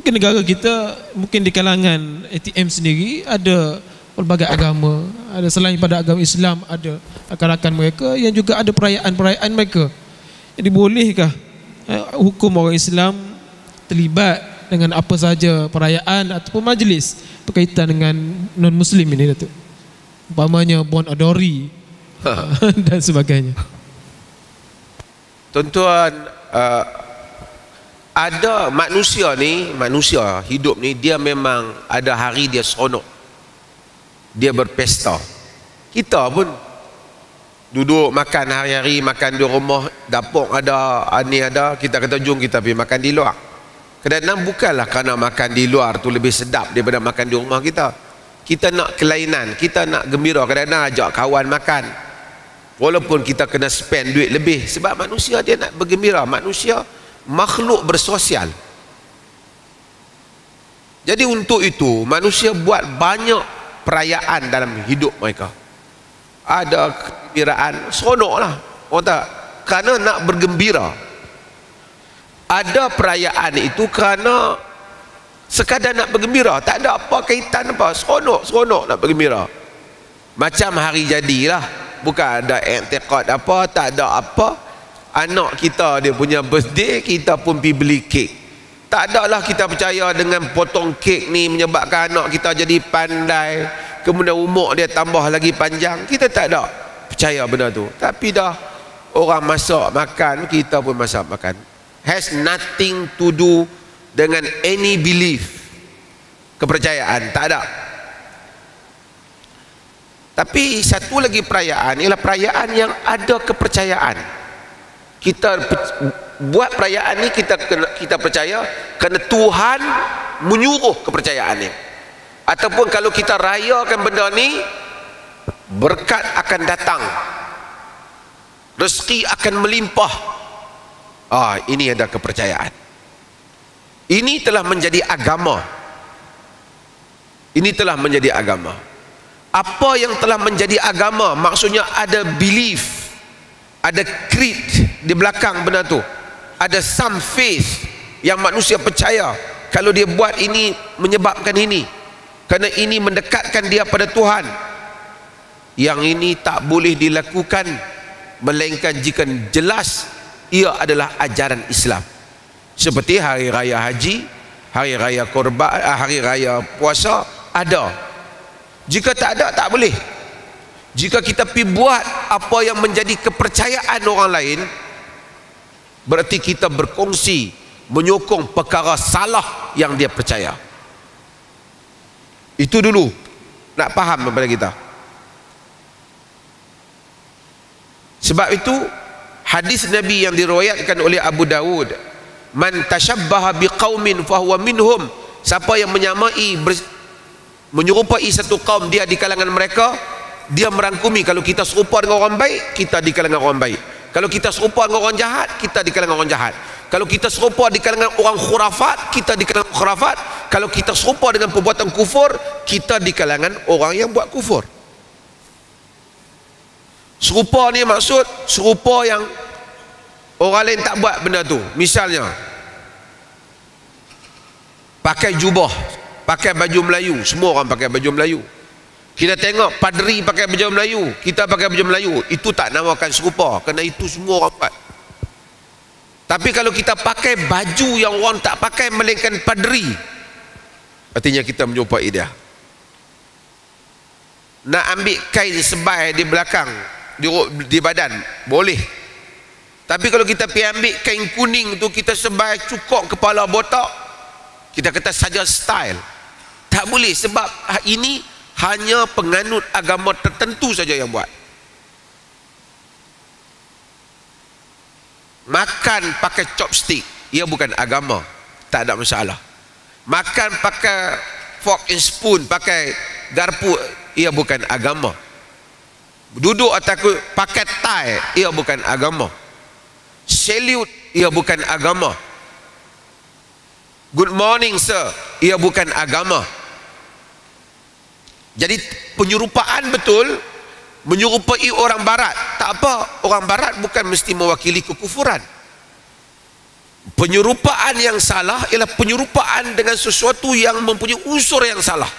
mungkin negara kita, mungkin di kalangan ATM sendiri ada pelbagai agama, ada selain pada agama Islam, ada rakan-rakan mereka yang juga ada perayaan-perayaan mereka. Jadi bolehkah hukum orang Islam terlibat dengan apa saja perayaan ataupun majlis berkaitan dengan non-Muslim ini, Datuk? Umpamanya Bon Adori dan sebagainya. Tuan-tuan, ada manusia hidup ni, dia memang ada hari dia seronok, dia berpesta. Kita pun duduk makan hari-hari, makan di rumah, dapur ada, ni ada, kita kata jom kita pergi makan di luar. Kadang-kadang bukanlah kerana makan di luar tu lebih sedap daripada makan di rumah kita. Kita nak kelainan, kita nak gembira. Kadang-kadang ajak kawan makan, walaupun kita kena spend duit lebih, sebab manusia dia nak bergembira. Manusia makhluk bersosial. Jadi untuk itu manusia buat banyak perayaan dalam hidup mereka. Ada kegembiraan, seronok lah, orang tak? Kerana nak bergembira. Ada perayaan itu kerana sekadar nak bergembira, tak ada apa kaitan apa, seronok nak bergembira. Macam hari jadilah, bukan ada i'tiqad apa, tak ada apa. Anak kita dia punya birthday, kita pun pergi beli kek. Tak adalah kita percaya dengan potong kek ni menyebabkan anak kita jadi pandai, kemudian umur dia tambah lagi panjang. Kita tak ada percaya benda tu. Tapi dah orang masak makan, kita pun masak makan. Has nothing to do dengan any belief, kepercayaan, tak ada. Tapi satu lagi perayaan ialah perayaan yang ada kepercayaan. Kita buat perayaan ni, kita percaya kerana Tuhan menyuruh kepercayaannya. Ataupun kalau kita rayakan benda ni, berkat akan datang, rezeki akan melimpah. Ini ada kepercayaan. Ini telah menjadi agama. Ini telah menjadi agama. Apa yang telah menjadi agama? Maksudnya ada belief, ada creed di belakang benda tu, ada some faith yang manusia percaya kalau dia buat ini menyebabkan ini, kerana ini mendekatkan dia pada Tuhan. Yang ini tak boleh dilakukan melainkan jika jelas ia adalah ajaran Islam. Seperti hari raya haji, hari raya korban, hari raya puasa ada. Jika tak ada, tak boleh. Jika kita pergi buat apa yang menjadi kepercayaan orang lain, berarti kita berkongsi menyokong perkara salah yang dia percaya. Itu dulu nak faham kepada kita. Sebab itu hadis Nabi yang diriwayatkan oleh Abu Dawud, man tashabbaha biqaumin fahuwa minhum, siapa yang menyerupai satu kaum, dia di kalangan mereka. Dia merangkumi, kalau kita serupa dengan orang baik, kita di kalangan orang baik. Kalau kita serupa dengan orang jahat, kita di kalangan orang jahat. Kalau kita serupa di kalangan orang khurafat, kita di kalangan khurafat. Kalau kita serupa dengan perbuatan kufur, kita di kalangan orang yang buat kufur. Serupa ni maksud serupa yang orang lain tak buat benda tu. Misalnya pakai jubah, pakai baju Melayu, semua orang pakai baju Melayu. Kita tengok padri pakai baju Melayu, kita pakai baju Melayu, itu tak namakan serupa, kerana itu semua orang buat. Tapi kalau kita pakai baju yang orang tak pakai melainkan padri, artinya kita menyerupai dia. Nak ambil kain sebai di belakang, di badan, boleh. Tapi kalau kita pergi ambil kain kuning tu, kita sebai cukup kepala botak, kita kata saja style. Tak boleh, sebab ini hanya penganut agama tertentu saja yang buat. Makan pakai chopstick, ia bukan agama, tak ada masalah. Makan pakai fork and spoon, pakai garpu, ia bukan agama. Duduk atas pakai tie, ia bukan agama. Salute, ia bukan agama. Good morning sir, ia bukan agama. Jadi penyerupaan betul, menyerupai orang barat, tak apa, orang barat bukan mesti mewakili kekufuran. Penyerupaan yang salah ialah penyerupaan dengan sesuatu yang mempunyai unsur yang salah.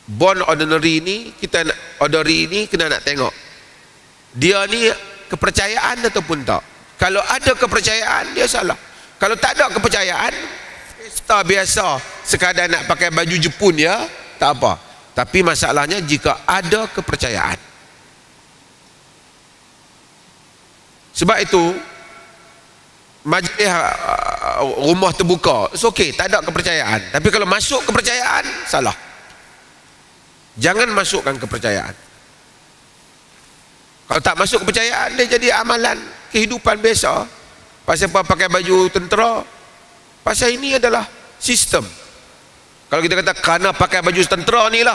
Born ordinary ni, ordinary ni kena nak tengok dia ni kepercayaan ataupun tak. Kalau ada kepercayaan, dia salah. Kalau tak ada kepercayaan, pesta biasa sekadar nak pakai baju Jepun ya, tak apa. Tapi masalahnya jika ada kepercayaan. Sebab itu majlis rumah terbuka, it's okay, tak ada kepercayaan. Tapi kalau masuk kepercayaan, salah. Jangan masukkan kepercayaan. Kalau tak masuk kepercayaan, dia jadi amalan kehidupan biasa. Pasal apa pakai baju tentera? Pasal ini adalah sistem. Kalau kita kata kerana pakai baju tentera ni lah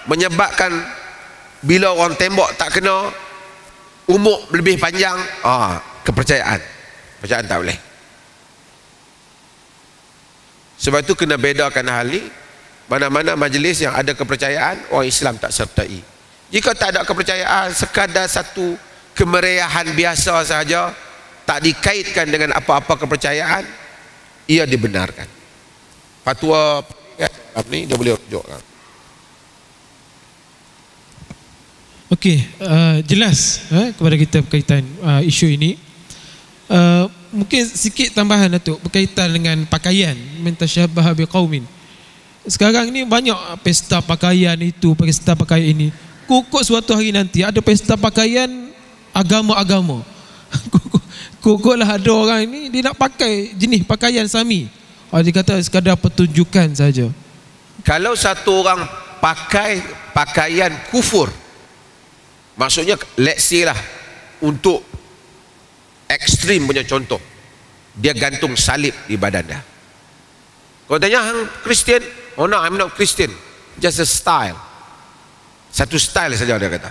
menyebabkan bila orang tembak tak kena, umur lebih panjang, kepercayaan. Kepercayaan tak boleh. Sebab itu kena bedakan hal ni. Mana-mana majlis yang ada kepercayaan, orang Islam tak sertai. Jika tak ada kepercayaan, sekadar satu kemeriahan biasa saja, tak dikaitkan dengan apa-apa kepercayaan, ia dibenarkan. Fatwa ni dia boleh rujukkan. Okey, jelas kepada kita berkaitan isu ini. Mungkin sikit tambahan Datuk berkaitan dengan pakaian, man tashabbaha biqaumin. Sekarang ni banyak pesta pakaian itu, pesta pakaian ini. Kukuk suatu hari nanti ada pesta pakaian agama-agama. Kukuklah ada orang ini dia nak pakai jenis pakaian sami. Dia kata sekadar pertunjukan saja. Kalau satu orang pakai pakaian kufur, maksudnya let's say lah, untuk ekstrim punya contoh, dia gantung salib di badan dia. Kau tanya hang Kristian, oh no, I'm not Christian, just a style. Satu style saja dia kata.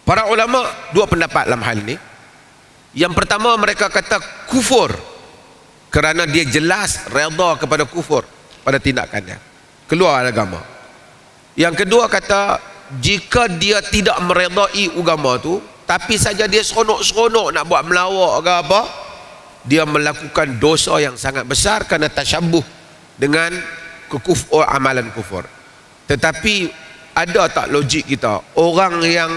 Para ulama dua pendapat dalam hal ini. Yang pertama, mereka kata kufur kerana dia jelas redha kepada kufur pada tindakannya, keluar agama. Yang kedua kata, jika dia tidak meredai agama tu, tapi saja dia seronok-seronok nak buat melawak ke apa, dia melakukan dosa yang sangat besar kerana tasyabbuh dengan amalan kufur. Tetapi ada tak logik kita, orang yang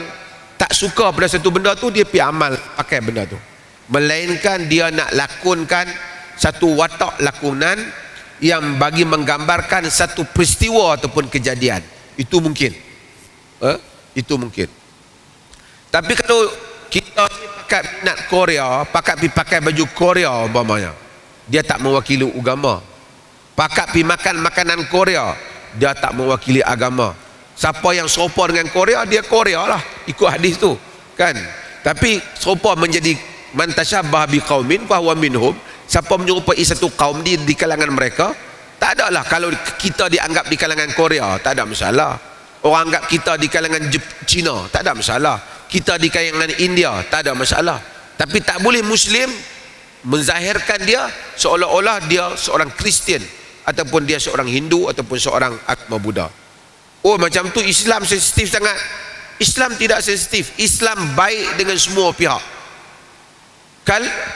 tak suka pada satu benda tu, dia pergi amal pakai benda tu, melainkan dia nak lakonkan satu watak lakonan yang bagi menggambarkan satu peristiwa ataupun kejadian. Itu mungkin. Itu mungkin. Tapi kalau kita pakai minat Korea, pakai baju Korea umpamanya, dia tak mewakili agama. Pakai pergi makan makanan Korea, dia tak mewakili agama. Siapa yang serupa dengan Korea, dia Korea lah, ikut hadis tu kan. Tapi serupa menjadi man tashabbaha biqaumin fahuwa minhum. Siapa menyerupai satu kaum di kalangan mereka, tak adalah. Kalau kita dianggap di kalangan Korea, tak ada masalah. Orang anggap kita di kalangan Cina, tak ada masalah. Kita di kalangan India, tak ada masalah. Tapi tak boleh Muslim menzahirkan dia seolah-olah dia seorang Kristian, ataupun dia seorang Hindu, ataupun seorang agama Buddha. Oh, macam tu Islam sensitif sangat. Islam tidak sensitif. Islam baik dengan semua pihak.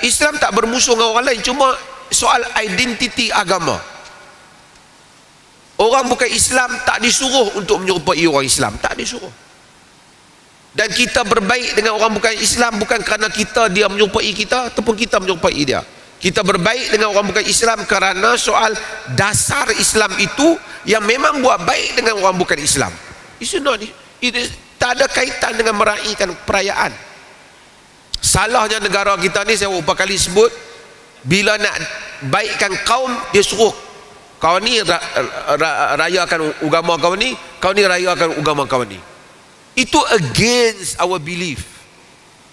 Islam tak bermusuh dengan orang lain, cuma soal identiti agama. Orang bukan Islam tak disuruh untuk menyerupai orang Islam, tak disuruh. Dan kita berbaik dengan orang bukan Islam bukan kerana dia menyerupai kita ataupun kita menyerupai dia. Kita berbaik dengan orang bukan Islam kerana soal dasar Islam itu yang memang buat baik dengan orang bukan Islam. Tak ada kaitan dengan meraihkan perayaan. Salahnya negara kita ni, saya beberapa kali sebut, bila nak baikkan kaum, dia suruh kau ni rayakan agama kau ni rayakan agama kau ni. Itu against our belief.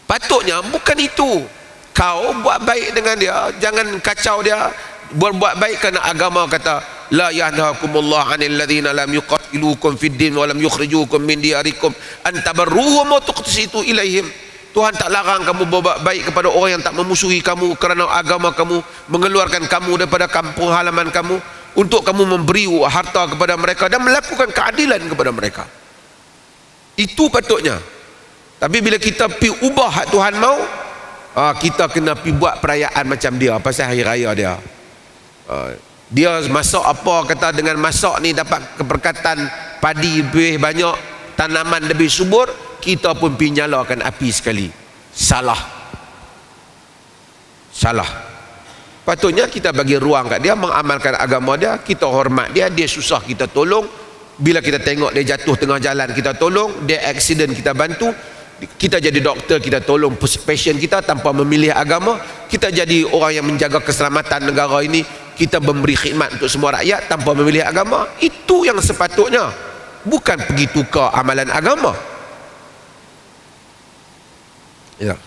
Patutnya bukan itu. Kau buat baik dengan dia, jangan kacau dia. Buat baik kerana agama kata la yanhakumullah 'anil ladzina lam yuqatilukum fid din wa lam yukhrijukum min diyarikum an tabarruhum wa tuqsitu ilaihim. Tuhan tak larang kamu berbuat baik kepada orang yang tak memusuhi kamu kerana agama kamu, mengeluarkan kamu daripada kampung halaman kamu, untuk kamu memberi harta kepada mereka dan melakukan keadilan kepada mereka. Itu patutnya. Tapi bila kita pi ubah hak Tuhan mau, kita kena pi buat perayaan macam dia pasal hari raya dia. Dia masak apa, kata dengan masak ni dapat keberkatan, padi lebih banyak, tanaman lebih subur, kita pun pi nyalakan api sekali. Salah. Patutnya kita bagi ruang kat dia mengamalkan agama dia, kita hormat dia, dia susah kita tolong. Bila kita tengok dia jatuh tengah jalan, kita tolong. Dia accident, kita bantu. Kita jadi doktor, kita tolong pasien kita tanpa memilih agama. Kita jadi orang yang menjaga keselamatan negara ini, kita memberi khidmat untuk semua rakyat tanpa memilih agama. Itu yang sepatutnya, bukan pergi tukar amalan agama. Ya.